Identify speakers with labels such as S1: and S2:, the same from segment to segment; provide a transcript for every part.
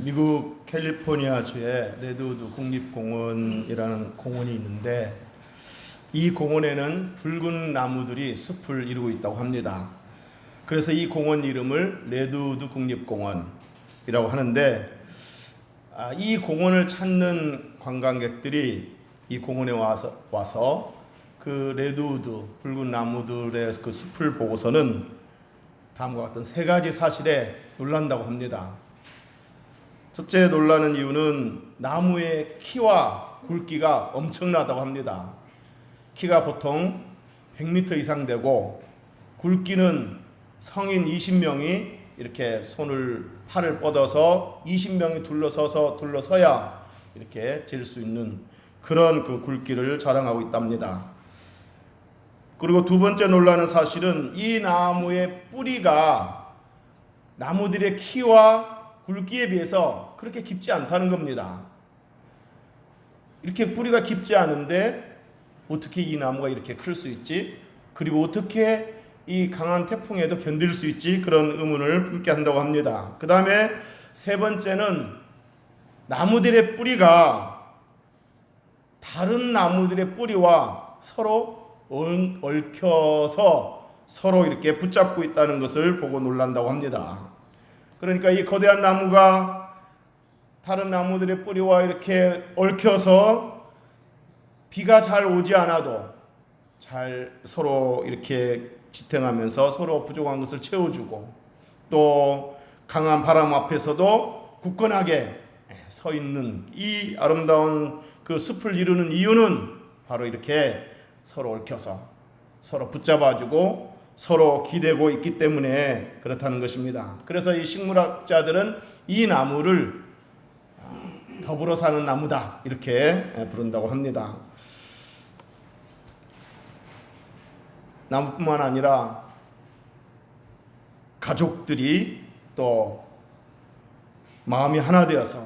S1: 미국 캘리포니아주에 레드우드 국립공원이라는 공원이 있는데 이 공원에는 붉은 나무들이 숲을 이루고 있다고 합니다. 그래서 이 공원 이름을 레드우드 국립공원이라고 하는데 이 공원을 찾는 관광객들이 이 공원에 와서 그 레드우드 붉은 나무들의 그 숲을 보고서는 다음과 같은 세 가지 사실에 놀란다고 합니다. 첫째 놀라는 이유는 나무의 키와 굵기가 엄청나다고 합니다. 키가 보통 100m 이상 되고 굵기는 성인 20명이 이렇게 팔을 뻗어서 20명이 둘러서야 이렇게 잴 수 있는 그런 그 굵기를 자랑하고 있답니다. 그리고 두 번째 놀라는 사실은 이 나무의 뿌리가 나무들의 키와 굵기에 비해서 그렇게 깊지 않다는 겁니다. 이렇게 뿌리가 깊지 않은데 어떻게 이 나무가 이렇게 클 수 있지? 그리고 어떻게 이 강한 태풍에도 견딜 수 있지? 그런 의문을 품게 한다고 합니다. 그 다음에 세 번째는 나무들의 뿌리가 다른 나무들의 뿌리와 서로 얽혀서 서로 이렇게 붙잡고 있다는 것을 보고 놀란다고 합니다. 그러니까 이 거대한 나무가 다른 나무들의 뿌리와 이렇게 얽혀서 비가 잘 오지 않아도 잘 서로 이렇게 지탱하면서 서로 부족한 것을 채워주고 또 강한 바람 앞에서도 굳건하게 서 있는 이 아름다운 그 숲을 이루는 이유는 바로 이렇게 서로 얽혀서 서로 붙잡아주고 서로 기대고 있기 때문에 그렇다는 것입니다. 그래서 이 식물학자들은 이 나무를 더불어 사는 나무다 이렇게 부른다고 합니다. 나무뿐만 아니라 가족들이 또 마음이 하나 되어서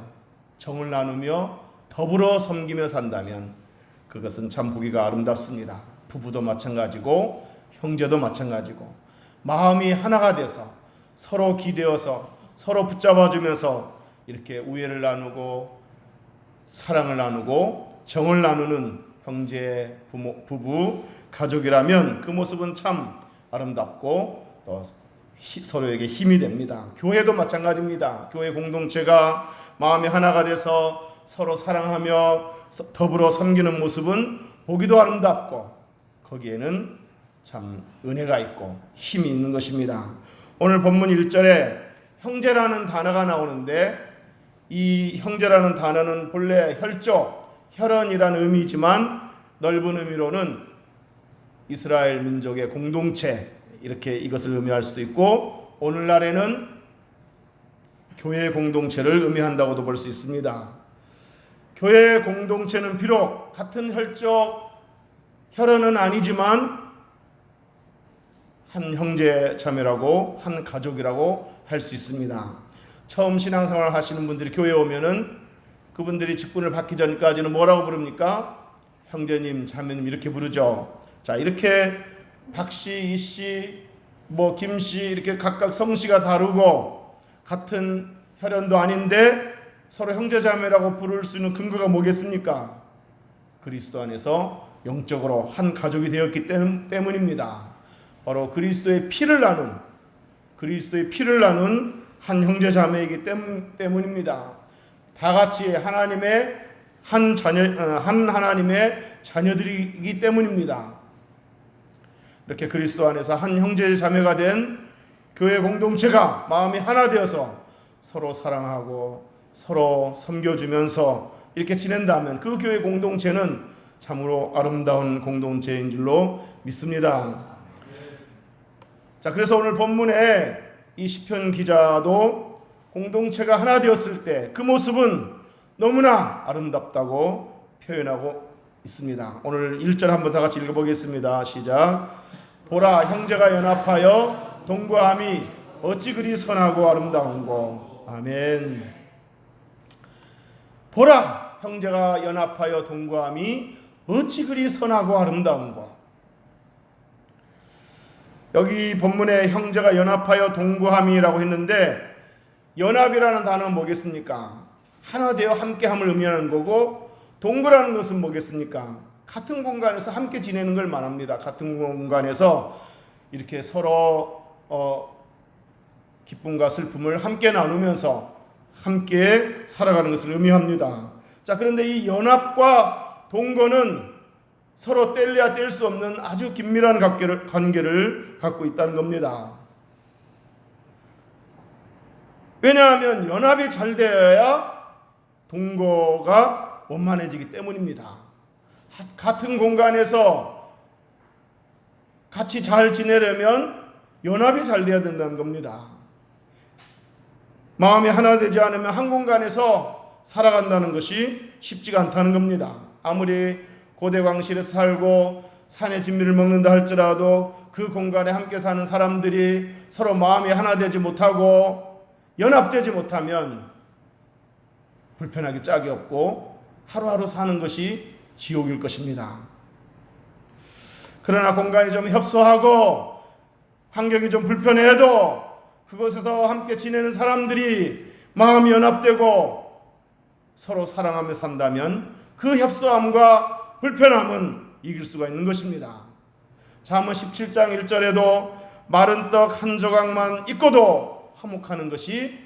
S1: 정을 나누며 더불어 섬기며 산다면 그것은 참 보기가 아름답습니다. 부부도 마찬가지고 형제도 마찬가지고 마음이 하나가 돼서 서로 기대어서 서로 붙잡아주면서 이렇게 우애를 나누고 사랑을 나누고 정을 나누는 형제, 부부, 가족이라면 그 모습은 참 아름답고 또 서로에게 힘이 됩니다. 교회도 마찬가지입니다. 교회 공동체가 마음이 하나가 돼서 서로 사랑하며 더불어 섬기는 모습은 보기도 아름답고 거기에는 참 은혜가 있고 힘이 있는 것입니다. 오늘 본문 1절에 형제라는 단어가 나오는데 이 형제라는 단어는 본래 혈연이라는 의미이지만 넓은 의미로는 이스라엘 민족의 공동체 이렇게 이것을 의미할 수도 있고 오늘날에는 교회 공동체를 의미한다고도 볼 수 있습니다. 교회 공동체는 비록 같은 혈연은 아니지만 한 형제 자매라고 한 가족이라고 할 수 있습니다. 처음 신앙생활 하시는 분들이 교회에 오면은 그분들이 직분을 받기 전까지는 뭐라고 부릅니까? 형제님, 자매님 이렇게 부르죠. 자, 이렇게 박씨, 이씨, 김씨 이렇게 각각 성씨가 다르고 같은 혈연도 아닌데 서로 형제자매라고 부를 수 있는 근거가 뭐겠습니까? 그리스도 안에서 영적으로 한 가족이 되었기 때문입니다. 바로 그리스도의 피를 나눈 한 형제자매이기 때문입니다. 다 같이 하나님의 한 하나님의 자녀들이기 때문입니다. 이렇게 그리스도 안에서 한 형제자매가 된 교회 공동체가 마음이 하나 되어서 서로 사랑하고 서로 섬겨주면서 이렇게 지낸다면 그 교회 공동체는 참으로 아름다운 공동체인 줄로 믿습니다. 자, 그래서 오늘 본문에 이 시편 기자도 공동체가 하나 되었을 때 그 모습은 너무나 아름답다고 표현하고 있습니다. 오늘 1절 한번 다 같이 읽어보겠습니다. 시작. 보라, 형제가 연합하여 동거함이 어찌 그리 선하고 아름다운고. 아멘. 보라, 형제가 연합하여 동거함이 어찌 그리 선하고 아름다운고. 여기 본문에 형제가 연합하여 동거함이라고 했는데 연합이라는 단어는 뭐겠습니까? 하나 되어 함께함을 의미하는 거고, 동거라는 것은 뭐겠습니까? 같은 공간에서 함께 지내는 걸 말합니다. 같은 공간에서 이렇게 서로 기쁨과 슬픔을 함께 나누면서 함께 살아가는 것을 의미합니다. 자, 그런데 이 연합과 동거는 서로 뗄래야 뗄 수 없는 아주 긴밀한 관계를 갖고 있다는 겁니다. 왜냐하면 연합이 잘 되어야 동거가 원만해지기 때문입니다. 같은 공간에서 같이 잘 지내려면 연합이 잘 돼야 된다는 겁니다. 마음이 하나 되지 않으면 한 공간에서 살아간다는 것이 쉽지가 않다는 겁니다. 아무리 고대 광실에서 살고 산의 진미를 먹는다 할지라도 그 공간에 함께 사는 사람들이 서로 마음이 하나 되지 못하고 연합되지 못하면 불편하기 짝이 없고 하루하루 사는 것이 지옥일 것입니다. 그러나 공간이 좀 협소하고 환경이 좀 불편해도 그곳에서 함께 지내는 사람들이 마음이 연합되고 서로 사랑하며 산다면 그 협소함과 불편함은 이길 수가 있는 것입니다. 잠언 17장 1절에도 마른 떡 한 조각만 있고도 화목하는 것이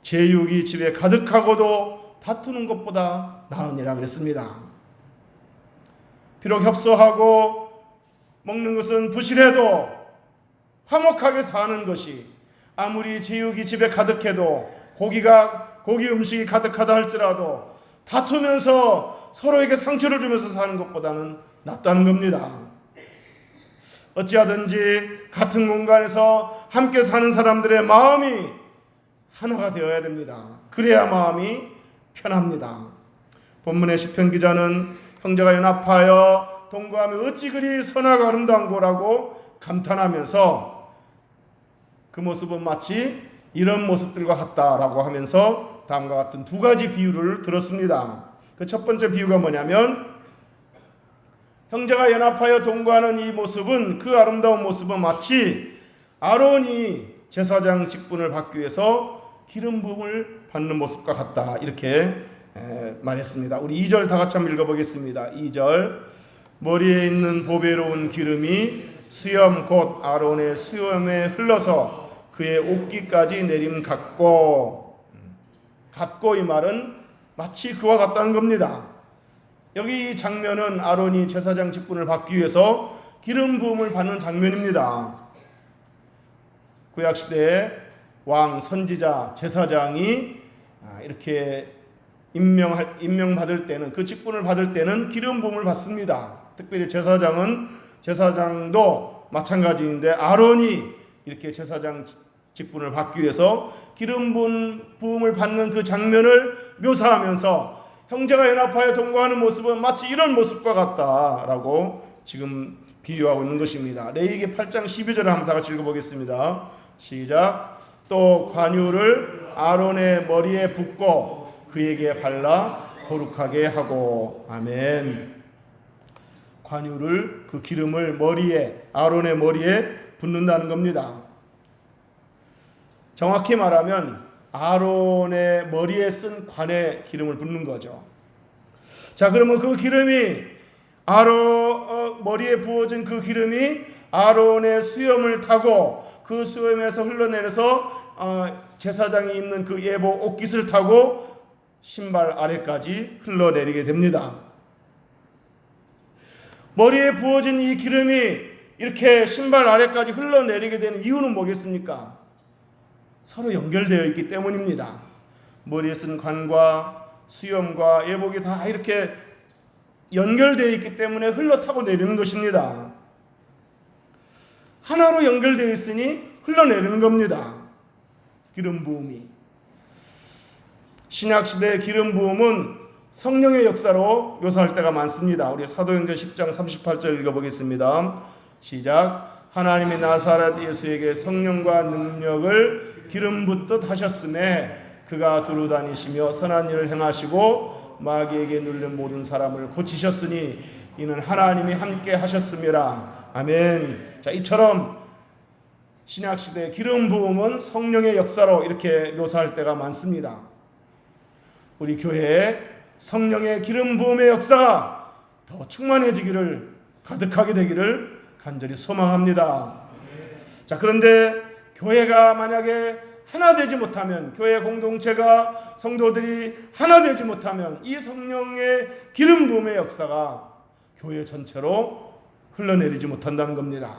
S1: 제육이 집에 가득하고도 다투는 것보다 나으니라 그랬습니다. 비록 협소하고 먹는 것은 부실해도 화목하게 사는 것이, 아무리 제육이 집에 가득해도 고기 음식이 가득하다 할지라도 다투면서 서로에게 상처를 주면서 사는 것보다는 낫다는 겁니다. 어찌하든지 같은 공간에서 함께 사는 사람들의 마음이 하나가 되어야 됩니다. 그래야 마음이 편합니다. 본문의 시편 기자는 형제가 연합하여 동거하며 어찌 그리 선하고 아름다운 거라고 감탄하면서 그 모습은 마치 이런 모습들과 같다라고 하면서 다음과 같은 두 가지 비유를 들었습니다. 그 첫 번째 비유가 뭐냐면, 형제가 연합하여 동거하는 이 모습은, 그 아름다운 모습은 마치 아론이 제사장 직분을 받기 위해서 기름 부음을 받는 모습과 같다, 이렇게 말했습니다. 우리 2절 다 같이 한번 읽어보겠습니다. 2절, 머리에 있는 보배로운 기름이 수염 곧 아론의 수염에 흘러서 그의 옷깃까지 내림 같고, 이 말은 마치 그와 같다는 겁니다. 여기 이 장면은 아론이 제사장 직분을 받기 위해서 기름 부음을 받는 장면입니다. 구약시대에 왕, 선지자, 제사장이 이렇게 임명받을 때는, 그 직분을 받을 때는 기름 부음을 받습니다. 특별히 제사장도 마찬가지인데, 아론이 이렇게 제사장 직분을 받기 위해서 기름 부음을 받는 그 장면을 묘사하면서 형제가 연합하여 동거하는 모습은 마치 이런 모습과 같다라고 지금 비유하고 있는 것입니다. 레위기 8장 12절을 한번 다 같이 읽어보겠습니다. 시작. 또 관유를 아론의 머리에 붓고 그에게 발라 거룩하게 하고. 아멘. 관유를, 그 기름을 아론의 머리에 붓는다는 겁니다. 정확히 말하면 아론의 머리에 쓴 관에 기름을 붓는 거죠. 자, 그러면 그 기름이 머리에 부어진 그 기름이 아론의 수염을 타고 그 수염에서 흘러내려서 제사장이 입는 그 예복 옷깃을 타고 신발 아래까지 흘러내리게 됩니다. 머리에 부어진 이 기름이 이렇게 신발 아래까지 흘러내리게 되는 이유는 뭐겠습니까? 서로 연결되어 있기 때문입니다. 머리에 쓴 관과 수염과 예복이 다 이렇게 연결되어 있기 때문에 흘러타고 내리는 것입니다. 하나로 연결되어 있으니 흘러내리는 겁니다. 기름 부음이. 신약시대의 기름 부음은 성령의 역사로 묘사할 때가 많습니다. 우리 사도행전 10장 38절 읽어보겠습니다. 시작. 하나님이 나사렛 예수에게 성령과 능력을 기름 붓듯 하셨음에 그가 두루 다니시며 선한 일을 행하시고 마귀에게 눌린 모든 사람을 고치셨으니 이는 하나님이 함께 하셨음이라. 아멘. 자, 이처럼 신약시대 기름 부음은 성령의 역사로 이렇게 묘사할 때가 많습니다. 우리 교회에 성령의 기름 부음의 역사가 더 충만해지기를, 가득하게 되기를 간절히 소망합니다. 자, 그런데 교회가 만약에 하나 되지 못하면, 교회 공동체가, 성도들이 하나 되지 못하면 이 성령의 기름 부음의 역사가 교회 전체로 흘러내리지 못한다는 겁니다.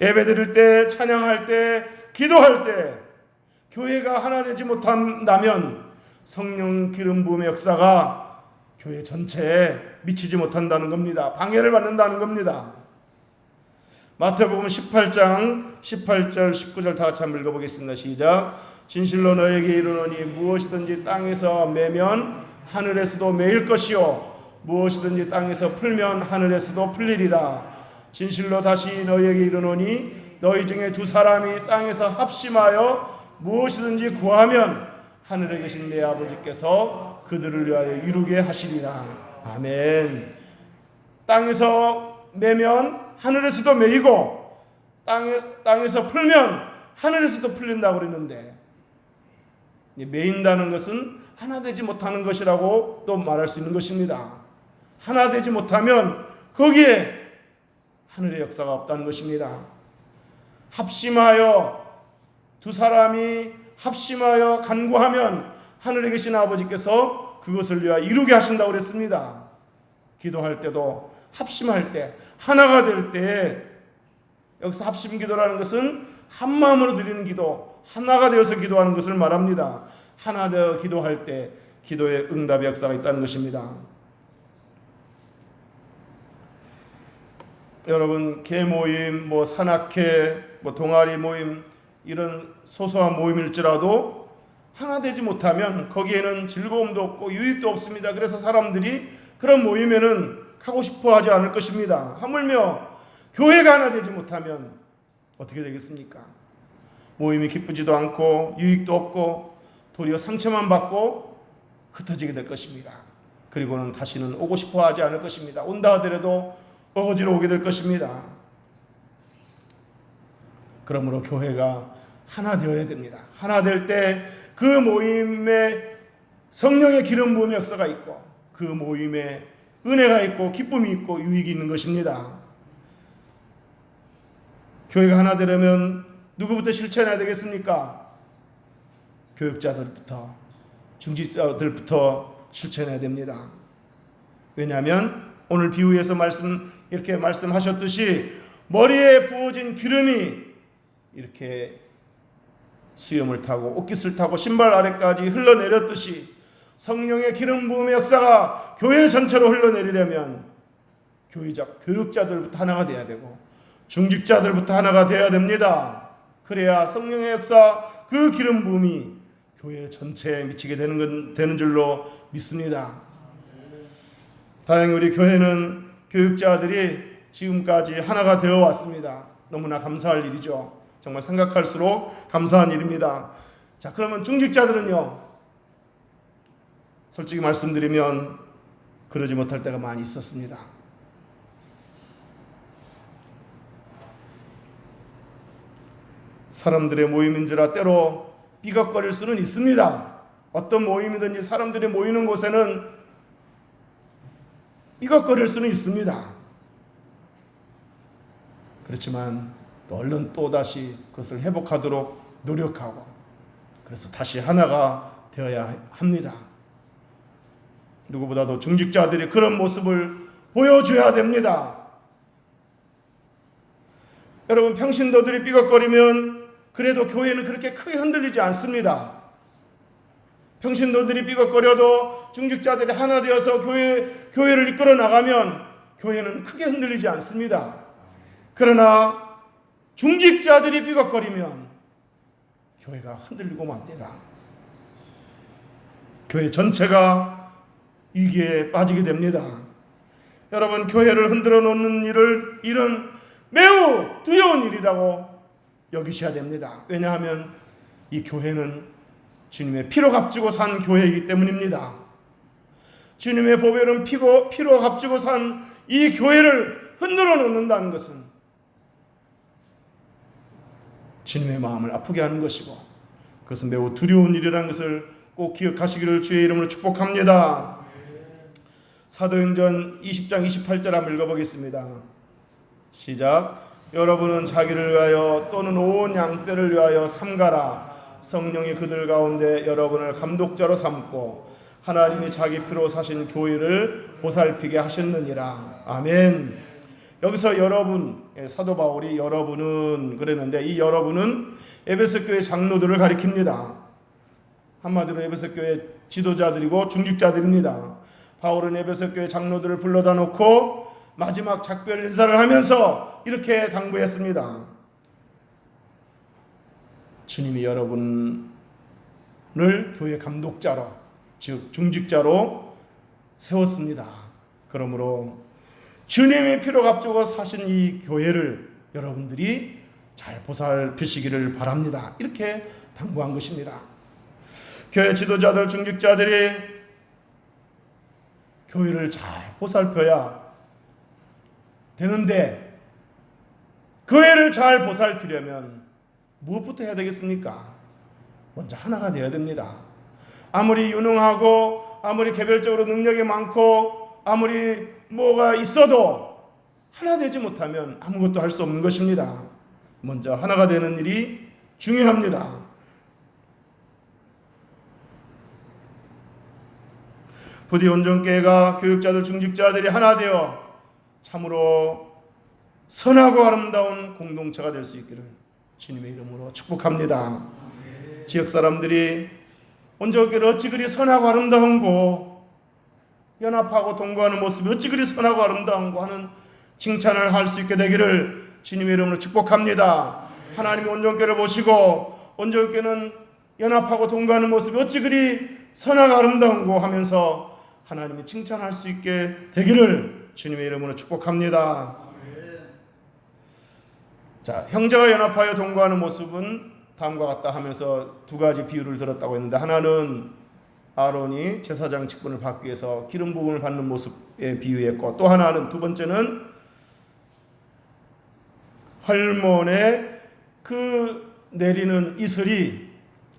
S1: 예배드릴 때, 찬양할 때, 기도할 때 교회가 하나 되지 못한다면 성령 기름 부음의 역사가 교회 전체에 미치지 못한다는 겁니다. 방해를 받는다는 겁니다. 마태복음 18장 18절 19절 다 같이 한번 읽어보겠습니다. 시작. 진실로 너에게 이르노니 무엇이든지 땅에서 매면 하늘에서도 매일 것이요 무엇이든지 땅에서 풀면 하늘에서도 풀리리라. 진실로 다시 너희에게 이르노니 너희 중에 두 사람이 땅에서 합심하여 무엇이든지 구하면 하늘에 계신 내 아버지께서 그들을 위하여 이루게 하시리라. 아멘. 땅에서 매면 하늘에서도 매이고 땅에서 풀면 하늘에서도 풀린다고 그랬는데, 매인다는 것은 하나 되지 못하는 것이라고 또 말할 수 있는 것입니다. 하나 되지 못하면 거기에 하늘의 역사가 없다는 것입니다. 합심하여, 두 사람이 합심하여 간구하면 하늘에 계신 아버지께서 그것을 위하여 이루게 하신다고 그랬습니다. 기도할 때도 합심할 때, 하나가 될 때, 여기서 합심 기도라는 것은 한 마음으로 드리는 기도, 하나가 되어서 기도하는 것을 말합니다. 하나 되어 기도할 때 기도의 응답의 역사가 있다는 것입니다. 여러분, 계모임, 산악회, 동아리 모임, 이런 소소한 모임일지라도 하나 되지 못하면 거기에는 즐거움도 없고 유익도 없습니다. 그래서 사람들이 그런 모임에는 가고 싶어 하지 않을 것입니다. 하물며 교회가 하나 되지 못하면 어떻게 되겠습니까? 모임이 기쁘지도 않고 유익도 없고 도리어 상처만 받고 흩어지게 될 것입니다. 그리고는 다시는 오고 싶어 하지 않을 것입니다. 온다 하더라도 어거지로 오게 될 것입니다. 그러므로 교회가 하나 되어야 됩니다. 하나 될 때 그 모임에 성령의 기름 부음의 역사가 있고 그 모임에 은혜가 있고 기쁨이 있고 유익이 있는 것입니다. 교회가 하나 되려면 누구부터 실천해야 되겠습니까? 교육자들부터, 중직자들부터 실천해야 됩니다. 왜냐하면 오늘 비유에서 이렇게 말씀하셨듯이 머리에 부어진 기름이 이렇게 수염을 타고 옷깃을 타고 신발 아래까지 흘러내렸듯이 성령의 기름 부음의 역사가 교회 전체로 흘러내리려면 교육자들부터 하나가 돼야 되고 중직자들부터 하나가 돼야 됩니다. 그래야 성령의 역사, 그 기름 부음이 교회 전체에 미치게 되는 줄로 믿습니다. 다행히 우리 교회는 교육자들이 지금까지 하나가 되어 왔습니다. 너무나 감사할 일이죠. 정말 생각할수록 감사한 일입니다. 자, 그러면 중직자들은요, 솔직히 말씀드리면 그러지 못할 때가 많이 있었습니다. 사람들의 모임인지라 때로 삐걱거릴 수는 있습니다. 어떤 모임이든지 사람들이 모이는 곳에는 삐걱거릴 수는 있습니다. 그렇지만 얼른 또다시 그것을 회복하도록 노력하고, 그래서 다시 하나가 되어야 합니다. 누구보다도 중직자들이 그런 모습을 보여줘야 됩니다. 여러분, 평신도들이 삐걱거리면 그래도 교회는 그렇게 크게 흔들리지 않습니다. 평신도들이 삐걱거려도 중직자들이 하나 되어서 교회를 이끌어 나가면 교회는 크게 흔들리지 않습니다. 그러나 중직자들이 삐걱거리면 교회가 흔들리고 맙니다. 교회 전체가 위기에 빠지게 됩니다. 여러분, 교회를 흔들어 놓는 일은 매우 두려운 일이라고 여기셔야 됩니다. 왜냐하면 이 교회는 주님의 피로 값주고 산 교회이기 때문입니다. 주님의 보혈은 피로 값주고 산 이 교회를 흔들어 놓는다는 것은 주님의 마음을 아프게 하는 것이고 그것은 매우 두려운 일이라는 것을 꼭 기억하시기를 주의 이름으로 축복합니다. 사도행전 20장 28절 한번 읽어보겠습니다. 시작. 여러분은 자기를 위하여 또는 온 양떼를 위하여 삼가라. 성령이 그들 가운데 여러분을 감독자로 삼고 하나님이 자기 피로 사신 교회를 보살피게 하셨느니라. 아멘. 여기서 여러분, 사도 바울이 여러분은 그랬는데 이 여러분은 에베소 교회 장로들을 가리킵니다. 한마디로 에베소 교회 지도자들이고 중직자들입니다. 바울은 에베소 교회 장로들을 불러다 놓고 마지막 작별 인사를 하면서 이렇게 당부했습니다. 주님이 여러분을 교회 감독자로, 즉 중직자로 세웠습니다. 그러므로 주님이 피로 값주고 사신 이 교회를 여러분들이 잘 보살피시기를 바랍니다. 이렇게 당부한 것입니다. 교회 지도자들, 중직자들이 교회를 잘 보살펴야 되는데 교회를 잘 보살피려면 무엇부터 해야 되겠습니까? 먼저 하나가 되어야 됩니다. 아무리 유능하고 아무리 개별적으로 능력이 많고 아무리 뭐가 있어도 하나 되지 못하면 아무것도 할 수 없는 것입니다. 먼저 하나가 되는 일이 중요합니다. 부디 온전교회가 교육자들, 중직자들이 하나 되어 참으로 선하고 아름다운 공동체가 될 수 있기를 주님의 이름으로 축복합니다. 지역 사람들이 온전교회를 어찌 그리 선하고 아름다운고 연합하고 동거하는 모습이 어찌 그리 선하고 아름다운고 하는 칭찬을 할 수 있게 되기를 주님의 이름으로 축복합니다. 하나님이 온전교회를 보시고 온전교회는 연합하고 동거하는 모습이 어찌 그리 선하고 아름다운고 하면서 하나님이 칭찬할 수 있게 되기를 주님의 이름으로 축복합니다. 자, 형제가 연합하여 동거하는 모습은 다음과 같다 하면서 두 가지 비유를 들었다고 했는데 하나는 아론이 제사장 직분을 받기 위해서 기름 부음을 받는 모습에 비유했고 또 하나는 두 번째는 헐몬의 그 내리는 이슬이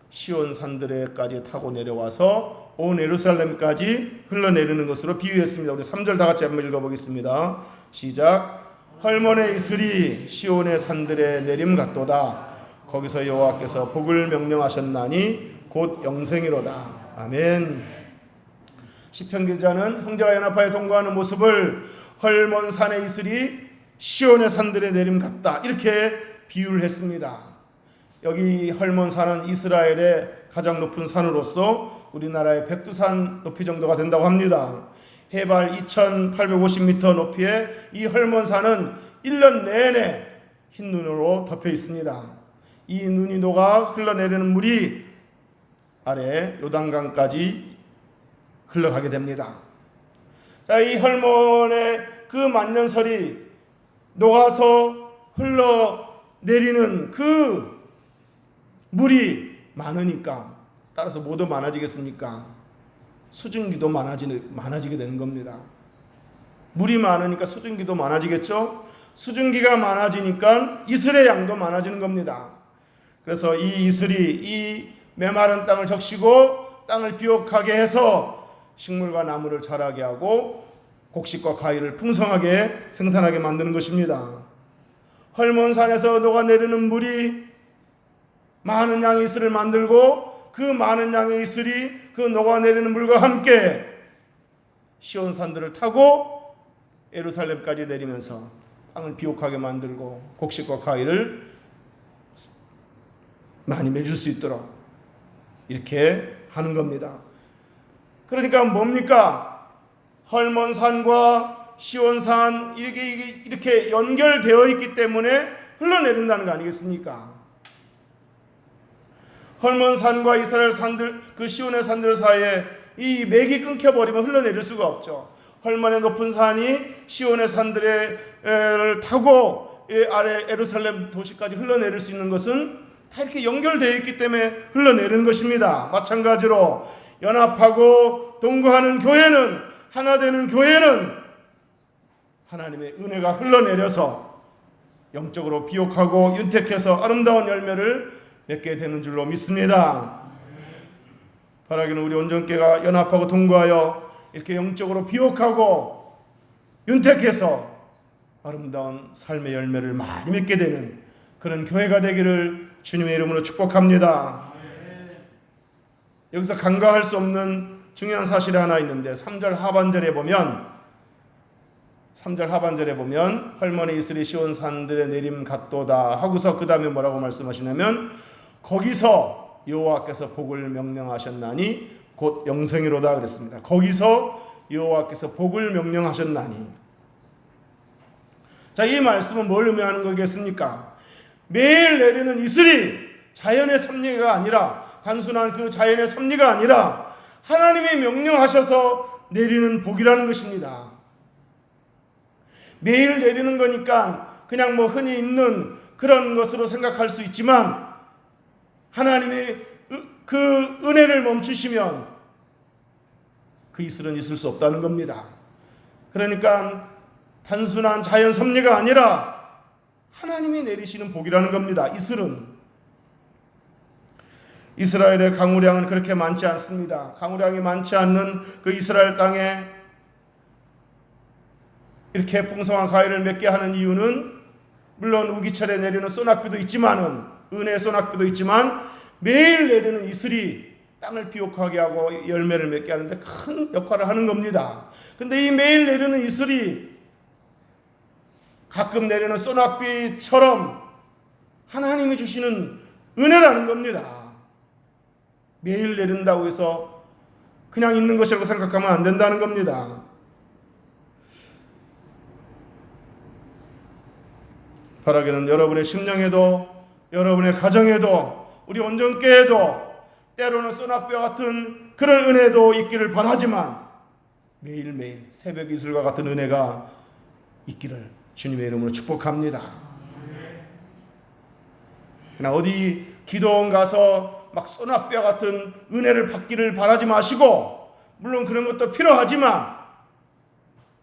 S1: 시온 산들에까지 타고 내려와서 온 예루살렘까지 흘러내리는 것으로 비유했습니다. 우리 3절 다 같이 한번 읽어보겠습니다. 시작. 헐몬의 이슬이 시온의 산들에 내림 같도다. 거기서 여호와께서 복을 명령하셨나니 곧 영생이로다. 아멘. 시편 기자는 형제가 연합하여 동거하는 모습을 헐몬 산의 이슬이 시온의 산들에 내림 같다 이렇게 비유를 했습니다. 여기 헐몬 산은 이스라엘의 가장 높은 산으로서 우리나라의 백두산 높이 정도가 된다고 합니다. 해발 2850m 높이의 이 헐몬 산은 1년 내내 흰 눈으로 덮여 있습니다. 이 눈이 녹아 흘러내리는 물이 아래 요단강까지 흘러가게 됩니다. 자, 이 헐몬의 그 만년설이 녹아서 흘러내리는 그 물이 많으니까 따라서 뭐도 많아지겠습니까? 수증기도 많아지게 되는 겁니다. 물이 많으니까 수증기도 많아지겠죠? 수증기가 많아지니까 이슬의 양도 많아지는 겁니다. 그래서 이 이슬이 이 메마른 땅을 적시고 땅을 비옥하게 해서 식물과 나무를 자라게 하고 곡식과 과일을 풍성하게 생산하게 만드는 것입니다. 헐몬산에서 녹아내리는 물이 많은 양의 이슬을 만들고 그 많은 양의 이슬이 그 녹아내리는 물과 함께 시온산들을 타고 예루살렘까지 내리면서 땅을 비옥하게 만들고 곡식과 과일을 많이 맺을 수 있도록 이렇게 하는 겁니다. 그러니까 뭡니까? 헐몬산과 시온산 이렇게 연결되어 있기 때문에 흘러내린다는 거 아니겠습니까? 헐몬산과 이스라엘 산들, 그 시온의 산들 사이에 이 맥이 끊겨버리면 흘러내릴 수가 없죠. 헐몬의 높은 산이 시온의 산들을 타고 아래 예루살렘 도시까지 흘러내릴 수 있는 것은 다 이렇게 연결되어 있기 때문에 흘러내리는 것입니다. 마찬가지로 연합하고 동거하는 교회는, 하나 되는 교회는 하나님의 은혜가 흘러내려서 영적으로 비옥하고 윤택해서 아름다운 열매를 맺게 되는 줄로 믿습니다. 바라기는 우리 온전교회가 연합하고 동거하여 이렇게 영적으로 비옥하고 윤택해서 아름다운 삶의 열매를 많이 맺게 되는 그런 교회가 되기를 주님의 이름으로 축복합니다. 여기서 간과할 수 없는 중요한 사실이 하나 있는데 3절 하반절에 보면 할머니 이슬이 시온 산들의 내림 같도다 하고서 그 다음에 뭐라고 말씀하시냐면 거기서 여호와께서 복을 명령하셨나니 곧 영생이로다 그랬습니다. 거기서 여호와께서 복을 명령하셨나니. 자, 이 말씀은 뭘 의미하는 거겠습니까? 매일 내리는 이슬이 자연의 섭리가 아니라 단순한 그 자연의 섭리가 아니라 하나님이 명령하셔서 내리는 복이라는 것입니다. 매일 내리는 거니까 그냥 뭐 흔히 있는 그런 것으로 생각할 수 있지만 하나님이 그 은혜를 멈추시면 그 이슬은 있을 수 없다는 겁니다. 그러니까 단순한 자연 섭리가 아니라 하나님이 내리시는 복이라는 겁니다. 이슬은. 이스라엘의 강우량은 그렇게 많지 않습니다. 강우량이 많지 않는 그 이스라엘 땅에 이렇게 풍성한 과일을 맺게 하는 이유는 물론 우기철에 내리는 소낙비도 있지만은 은혜의 소낙비도 있지만 매일 내리는 이슬이 땅을 비옥하게 하고 열매를 맺게 하는데 큰 역할을 하는 겁니다. 근데 이 매일 내리는 이슬이 가끔 내리는 소낙비처럼 하나님이 주시는 은혜라는 겁니다. 매일 내린다고 해서 그냥 있는 것이라고 생각하면 안 된다는 겁니다. 바라기는 여러분의 심령에도 여러분의 가정에도 우리 온전교회에도 때로는 소낙비와 같은 그런 은혜도 있기를 바라지만 매일매일 새벽 이슬과 같은 은혜가 있기를 주님의 이름으로 축복합니다. 그러나 어디 기도원 가서 막 소낙비와 같은 은혜를 받기를 바라지 마시고 물론 그런 것도 필요하지만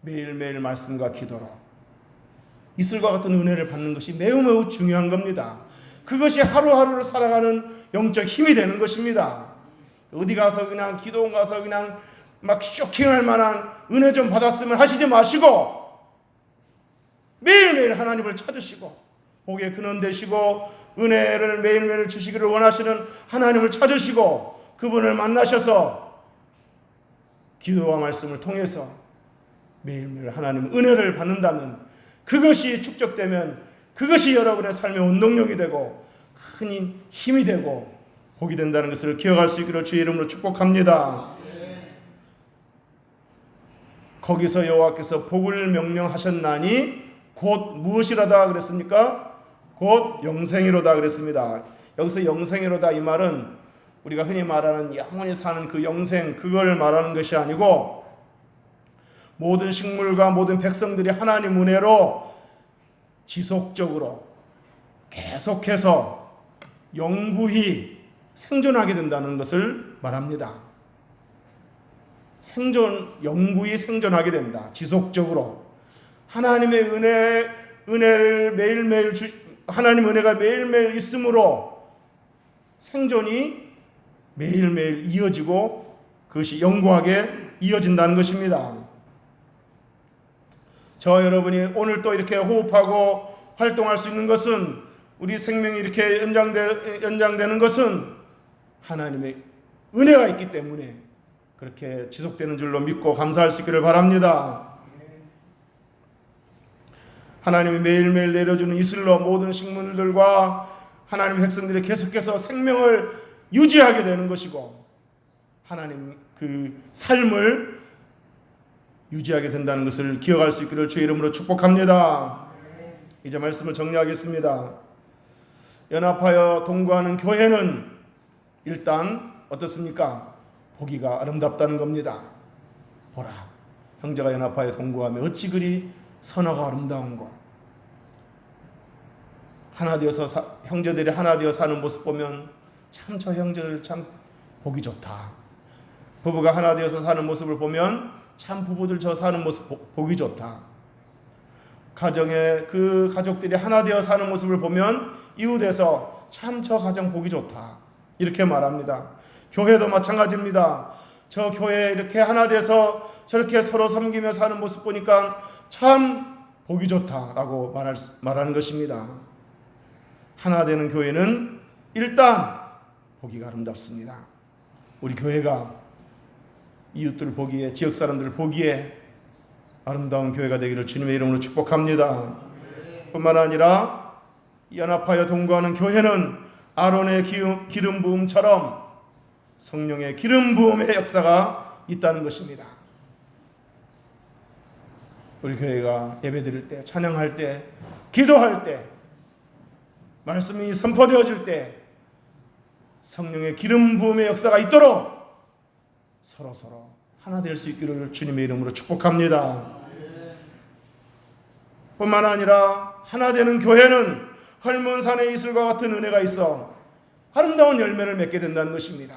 S1: 매일매일 말씀과 기도로 이슬과 같은 은혜를 받는 것이 매우 중요한 겁니다. 그것이 하루하루를 살아가는 영적 힘이 되는 것입니다. 어디 가서 그냥 기도원 가서 그냥 막 쇼킹할 만한 은혜 좀 받았으면 하시지 마시고 매일매일 하나님을 찾으시고 복의 근원 되시고 은혜를 매일매일 주시기를 원하시는 하나님을 찾으시고 그분을 만나셔서 기도와 말씀을 통해서 매일매일 하나님 은혜를 받는다면 그것이 축적되면 그것이 여러분의 삶의 원동력이 되고 큰 힘이 되고 복이 된다는 것을 기억할 수 있기를 주의 이름으로 축복합니다. 거기서 여호와께서 복을 명령하셨나니 곧 무엇이라다 그랬습니까? 곧 영생이로다 그랬습니다. 여기서 영생이로다 이 말은 우리가 흔히 말하는 영원히 사는 그 영생 그걸 말하는 것이 아니고 모든 식물과 모든 백성들이 하나님 은혜로 지속적으로 계속해서 영구히 생존하게 된다는 것을 말합니다. 영구히 생존하게 된다. 지속적으로. 하나님의 은혜를 매일매일 하나님 은혜가 매일매일 있으므로 생존이 매일매일 이어지고 그것이 영구하게 이어진다는 것입니다. 저 여러분이 오늘 또 이렇게 호흡하고 활동할 수 있는 것은 우리 생명이 이렇게 연장되는 것은 하나님의 은혜가 있기 때문에 그렇게 지속되는 줄로 믿고 감사할 수 있기를 바랍니다. 하나님이 매일매일 내려주는 이슬로 모든 식물들과 하나님의 백성들이 계속해서 생명을 유지하게 되는 것이고 하나님 그 삶을 유지하게 된다는 것을 기억할 수 있기를 주의 이름으로 축복합니다. 이제 말씀을 정리하겠습니다. 연합하여 동거하는 교회는 일단 어떻습니까? 보기가 아름답다는 겁니다. 보라, 형제가 연합하여 동거하며 어찌 그리 선하고 아름다운가. 하나 되어서 형제들이 하나 되어 사는 모습 보면 참 저 형제들 참 보기 좋다. 부부가 하나 되어서 사는 모습을 보면 참 부부들 저 사는 모습 보기 좋다. 가정에 그 가족들이 하나 되어 사는 모습을 보면 이웃에서 참 저 가정 보기 좋다 이렇게 말합니다. 교회도 마찬가지입니다. 저 교회에 이렇게 하나 돼서 저렇게 서로 섬기며 사는 모습 보니까 참 보기 좋다라고 말하는 것입니다. 하나 되는 교회는 일단 보기가 아름답습니다. 우리 교회가 이웃들 보기에, 지역 사람들 보기에 아름다운 교회가 되기를 주님의 이름으로 축복합니다. 뿐만 아니라 연합하여 동거하는 교회는 아론의 기름 부음처럼 성령의 기름 부음의 역사가 있다는 것입니다. 우리 교회가 예배드릴 때, 찬양할 때, 기도할 때, 말씀이 선포되어질 때 성령의 기름 부음의 역사가 있도록 서로 하나 될 수 있기를 주님의 이름으로 축복합니다. 뿐만 아니라 하나 되는 교회는 헐몬산의 이슬과 같은 은혜가 있어 아름다운 열매를 맺게 된다는 것입니다.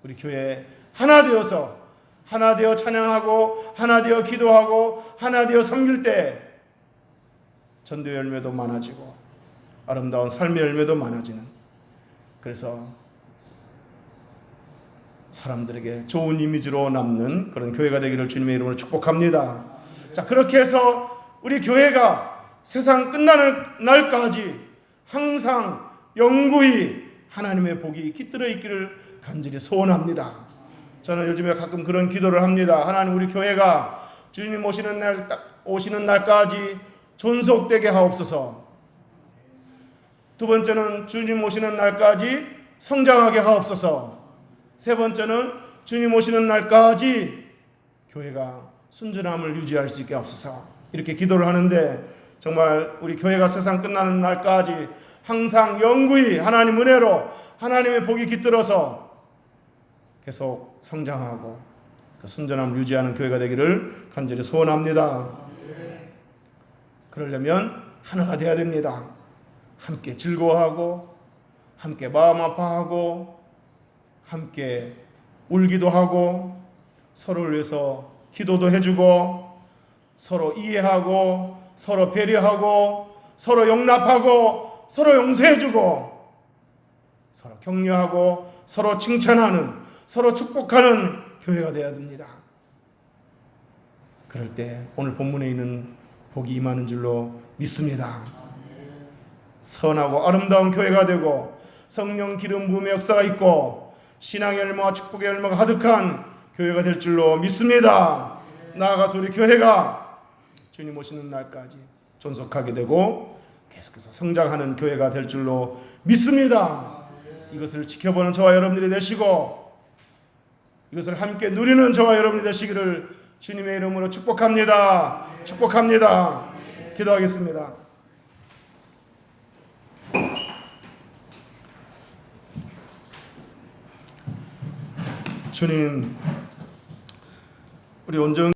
S1: 우리 교회 하나 되어서 하나 되어 찬양하고 하나 되어 기도하고 하나 되어 섬길 때 전도 열매도 많아지고 아름다운 삶의 열매도 많아지는, 그래서 사람들에게 좋은 이미지로 남는 그런 교회가 되기를 주님의 이름으로 축복합니다. 자, 그렇게 해서 우리 교회가 세상 끝나는 날까지 항상 영구히 하나님의 복이 깃들어 있기를 간절히 소원합니다. 저는 요즘에 가끔 그런 기도를 합니다. 하나님, 우리 교회가 주님 오시는 날까지 존속되게 하옵소서. 두 번째는 주님 오시는 날까지 성장하게 하옵소서. 세 번째는 주님 오시는 날까지 교회가 순전함을 유지할 수 있게 하옵소서. 이렇게 기도를 하는데 정말 우리 교회가 세상 끝나는 날까지 항상 영구히 하나님 은혜로 하나님의 복이 깃들어서 계속 성장하고 그 순전함을 유지하는 교회가 되기를 간절히 소원합니다. 그러려면 하나가 되어야 됩니다. 함께 즐거워하고 함께 마음 아파하고 함께 울기도 하고 서로를 위해서 기도도 해주고 서로 이해하고 서로 배려하고 서로 용납하고 서로 용서해주고 서로 격려하고 서로 칭찬하는, 서로 축복하는 교회가 되어야 됩니다. 그럴 때 오늘 본문에 있는 복이 임하는 줄로 믿습니다. 선하고 아름다운 교회가 되고 성령 기름 부음의 역사가 있고 신앙의 열매와 축복의 열매가 가득한 교회가 될 줄로 믿습니다. 나아가서 우리 교회가 주님 오시는 날까지 존속하게 되고 계속해서 성장하는 교회가 될 줄로 믿습니다. 이것을 지켜보는 저와 여러분들이 되시고 이것을 함께 누리는 저와 여러분이 되시기를 주님의 이름으로 축복합니다. 축복합니다. 기도하겠습니다. 주님, 우리 온전